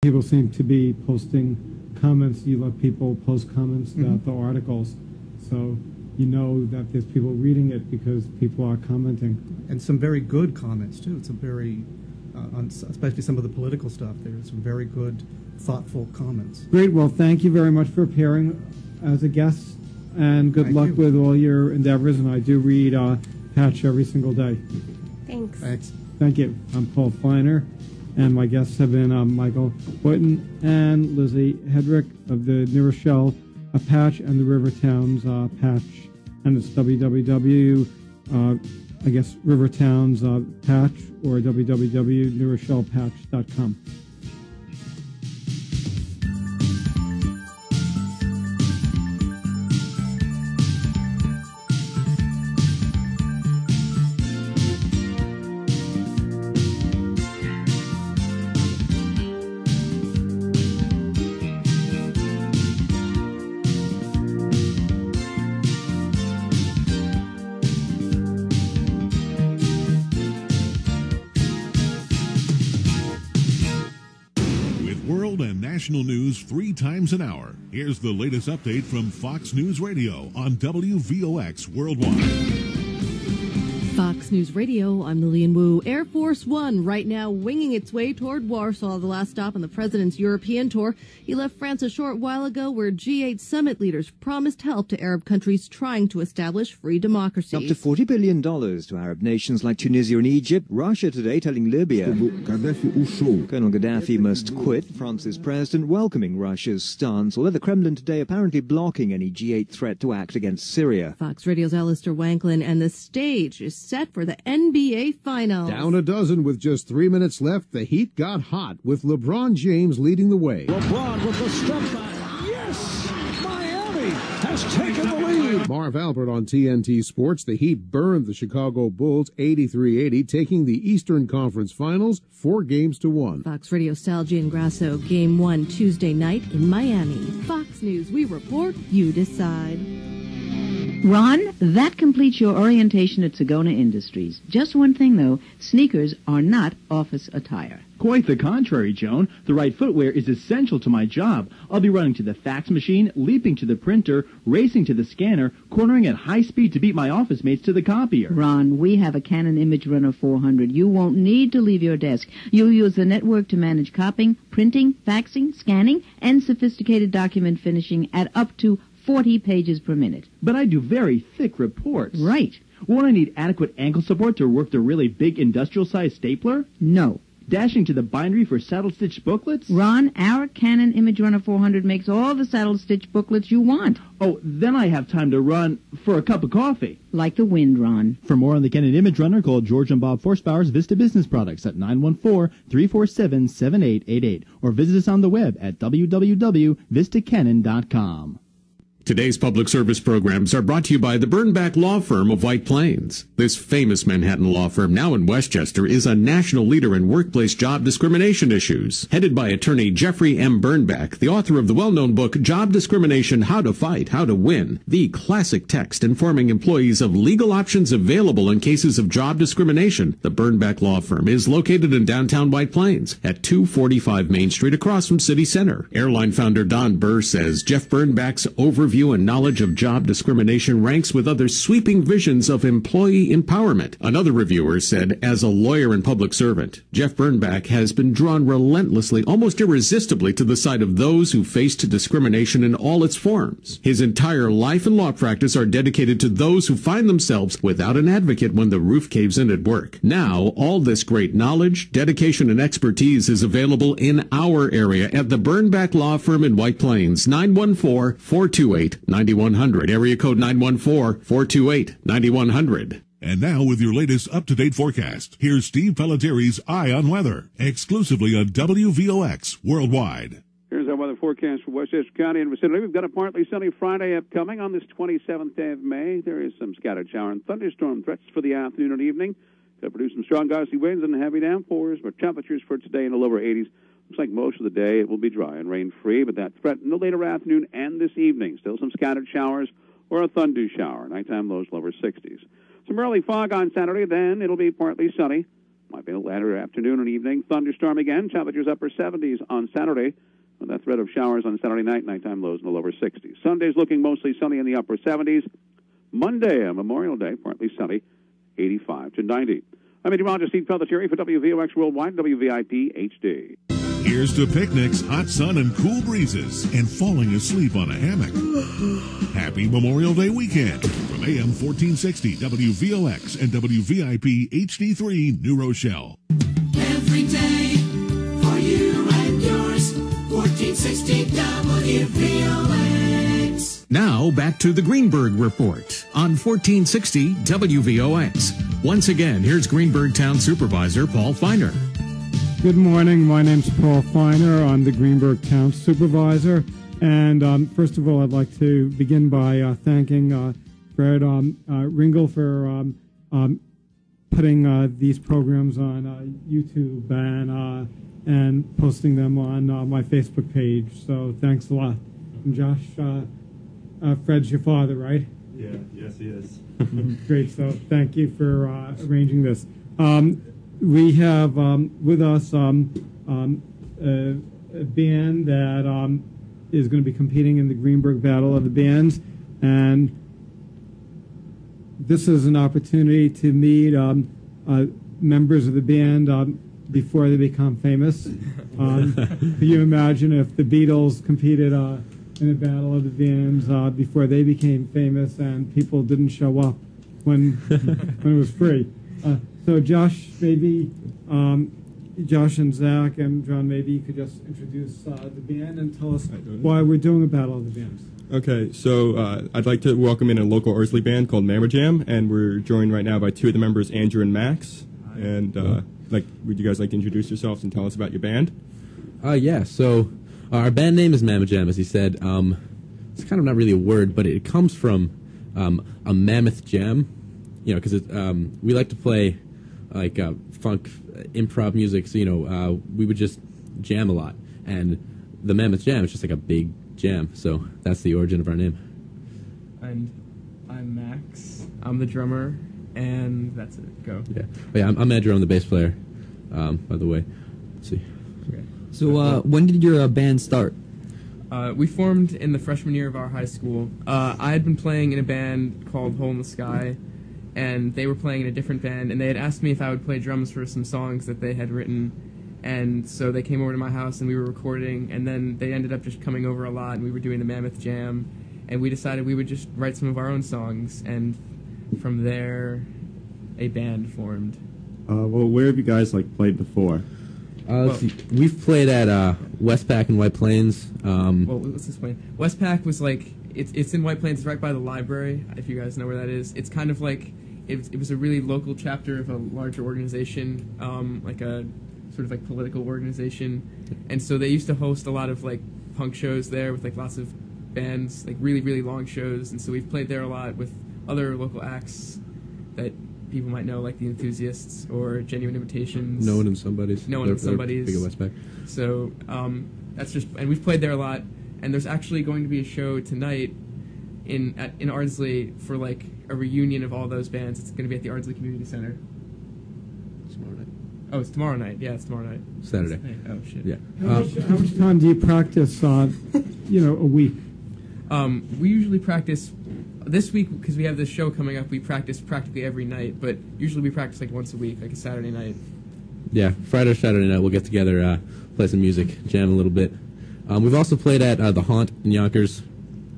People seem to be posting comments. You let people post comments about the articles, so you know that there's people reading it because people are commenting. And some very good comments, too. Some very, especially some of the political stuff. There's some very good, thoughtful comments. Great. Well, thank you very much for appearing as a guest, and good luck with all your endeavors. And I do read Patch every single day. Thanks. Thanks. Thank you. I'm Paul Feiner. And my guests have been Michael Boynton and Lizzie Hedrick of the New Rochelle Patch and the River Towns Patch. And it's www, River Towns Patch or www.newrochellepatch.com. National news 3 times an hour. Here's the latest update from Fox News Radio on WVOX Worldwide. Fox News Radio, I'm Lillian Wu. Air Force One right now winging its way toward Warsaw, the last stop on the president's European tour. He left France a short while ago where G8 summit leaders promised help to Arab countries trying to establish free democracies. Up to $40 billion to Arab nations like Tunisia and Egypt. Russia today telling Libya Colonel Gaddafi must quit. France's president welcoming Russia's stance, although the Kremlin today apparently blocking any G8 threat to act against Syria. Fox Radio's Alistair Wanklin, and the stage is set for the NBA Finals. Down a dozen with just 3 minutes left, the Heat got hot with LeBron James leading the way. LeBron with the step back. Yes! Miami has taken the lead. Marv Albert on TNT Sports. The Heat burned the Chicago Bulls 83-80, taking the Eastern Conference Finals 4-1. Fox Radio Sal Giangrasso, Game 1 Tuesday night in Miami. Fox News, we report, you decide. Ron, that completes your orientation at Sagona Industries. Just one thing, though. Sneakers are not office attire. Quite the contrary, Joan. The right footwear is essential to my job. I'll be running to the fax machine, leaping to the printer, racing to the scanner, cornering at high speed to beat my office mates to the copier. Ron, we have a Canon Image Runner 400. You won't need to leave your desk. You'll use the network to manage copying, printing, faxing, scanning, and sophisticated document finishing at up to 40 pages per minute. But I do very thick reports. Right. Won't I need adequate ankle support to work the really big industrial-sized stapler? No. Dashing to the bindery for saddle-stitch booklets? Ron, our Canon Image Runner 400 makes all the saddle-stitch booklets you want. Oh, then I have time to run for a cup of coffee. Like the wind, Ron. For more on the Canon Image Runner, call George and Bob Forsbauer's Vista Business Products at 914-347-7888 or visit us on the web at www.vistacanon.com. Today's public service programs are brought to you by the Bernbach Law Firm of White Plains. This famous Manhattan law firm, now in Westchester, is a national leader in workplace job discrimination issues. Headed by attorney Jeffrey M. Bernbach, the author of the well-known book Job Discrimination, How to Fight, How to Win, the classic text informing employees of legal options available in cases of job discrimination, the Bernbach Law Firm is located in downtown White Plains at 245 Main Street across from City Center. Airline founder Don Burr says Jeff Bernbach's overview and knowledge of job discrimination ranks with other sweeping visions of employee empowerment. Another reviewer said, as a lawyer and public servant, Jeff Bernbach has been drawn relentlessly, almost irresistibly, to the side of those who faced discrimination in all its forms. His entire life and law practice are dedicated to those who find themselves without an advocate when the roof caves in at work. Now, all this great knowledge, dedication, and expertise is available in our area at the Bernbach Law Firm in White Plains, 914-428-9100, area code 914-428-9100. And now with your latest up-to-date forecast, here's Steve Pellettieri's Eye on Weather, exclusively on WVOX Worldwide. Here's our weather forecast for Westchester County and vicinity. We've got a partly sunny Friday upcoming on this 27th day of May. There is some scattered shower and thunderstorm threats for the afternoon and evening. Could produce some strong gusty winds and heavy downpours, but temperatures for today in the lower 80s. Looks like most of the day it will be dry and rain-free, but that threat in the later afternoon and this evening. Still some scattered showers or a thunder shower. Nighttime lows lower 60s. Some early fog on Saturday, then it'll be partly sunny. Might be a later afternoon and evening thunderstorm again. Temperatures upper 70s on Saturday, with that threat of showers on Saturday night. Nighttime lows in the lower 60s. Sunday's looking mostly sunny in the upper 70s. Monday, Memorial Day, partly sunny, 85 to 90. I'm meteorologist Steve Pelletieri for WVOX Worldwide, WVIP HD. Here's to picnics, hot sun, and cool breezes, and falling asleep on a hammock. Happy Memorial Day weekend from AM 1460 WVOX and WVIP HD3 New Rochelle. Every day for you and yours, 1460 WVOX. Now back to the Greenburgh Report on 1460 WVOX. Once again, here's Greenburgh Town Supervisor Paul Feiner. Good morning. My name's Paul Feiner. I'm the Greenburgh Town Supervisor. And first of all, I'd like to begin by thanking Fred Ringel for putting these programs on YouTube and posting them on my Facebook page. So thanks a lot. And Josh, Fred's your father, right? Yeah, yes, he is. Great. So thank you for arranging this. We have with us a band that is going to be competing in the Greenburgh Battle of the Bands, and this is an opportunity to meet members of the band before they become famous. Can you imagine if the Beatles competed in a Battle of the Bands before they became famous and people didn't show up when it was free? So Josh, maybe Josh and Zach and John, maybe you could just introduce the band and tell us why we're doing a Battle of the Bands. Okay, so I'd like to welcome in a local Ardsley band called Mammer Jam, and we're joined right now by two of the members, Andrew and Max. And would you guys like to introduce yourselves and tell us about your band? Yeah. So our band name is Mammer Jam, as he said. It's kind of not really a word, but it comes from a mammoth jam. You know, because we like to play like funk improv music, so we would just jam a lot, and the Mammoth Jam is just like a big jam, so that's the origin of our name. And I'm Max, I'm the drummer, and that's it. Go. Yeah, I'm Andrew, I'm the bass player, by the way. Let's see. Okay. So when did your band start? We formed in the freshman year of our high school. I had been playing in a band called Hole in the Sky, and they were playing in a different band, and they had asked me if I would play drums for some songs that they had written, and so they came over to my house and we were recording, and then they ended up just coming over a lot, and we were doing the Mammoth Jam, and we decided we would just write some of our own songs, and from there a band formed. Well, where have you guys played before? Let's see. We've played at Westpac and White Plains. Well, let's explain. Westpac was it's in White Plains. It's right by the library, if you guys know where that is. It's kind of like it was a really local chapter of a larger organization, like a sort of political organization, and so they used to host a lot of punk shows there with lots of bands, really really long shows, and so we've played there a lot with other local acts that people might know, like the Enthusiasts or Genuine Imitations. No One and Somebody's. No One and Somebody's. Big at Westpac. So that's just, and we've played there a lot. And there's actually going to be a show tonight in Ardsley for a reunion of all those bands. It's going to be at the Ardsley Community Center. Tomorrow night. Oh, it's tomorrow night. Yeah, it's tomorrow night. Saturday. Oh shit. Yeah. How much time do you practice? A week. We usually practice. This week, because we have this show coming up, we practice practically every night. But usually we practice once a week, a Saturday night. Yeah, Friday or Saturday night we'll get together, play some music, jam a little bit. We've also played at the Haunt in Yonkers.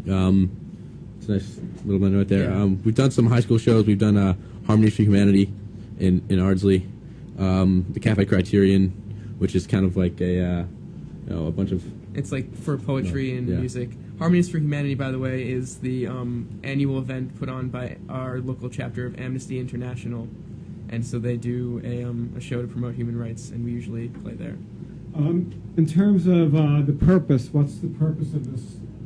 It's a nice little band right there. Yeah. We've done some high school shows. We've done Harmonies for Humanity in Ardsley, the Cafe Criterion, which is kind of like a bunch of... It's for poetry and music. Harmonies for Humanity, by the way, is the annual event put on by our local chapter of Amnesty International, and so they do a show to promote human rights, and we usually play there. In terms of the purpose, what's the purpose of this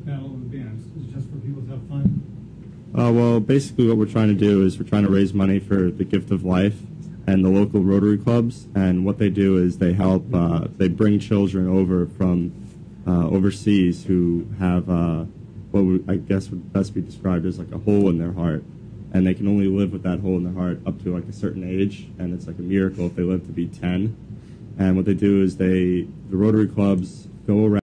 Battle of the Bands? Is it just for people to have fun? Well, basically what we're trying to do is we're trying to raise money for the Gift of Life and the local Rotary clubs, and what they do is they help, they bring children over from overseas who have what I guess would best be described as a hole in their heart, and they can only live with that hole in their heart up to like a certain age, and it's like a miracle if they live to be 10. And what they do is the Rotary clubs go around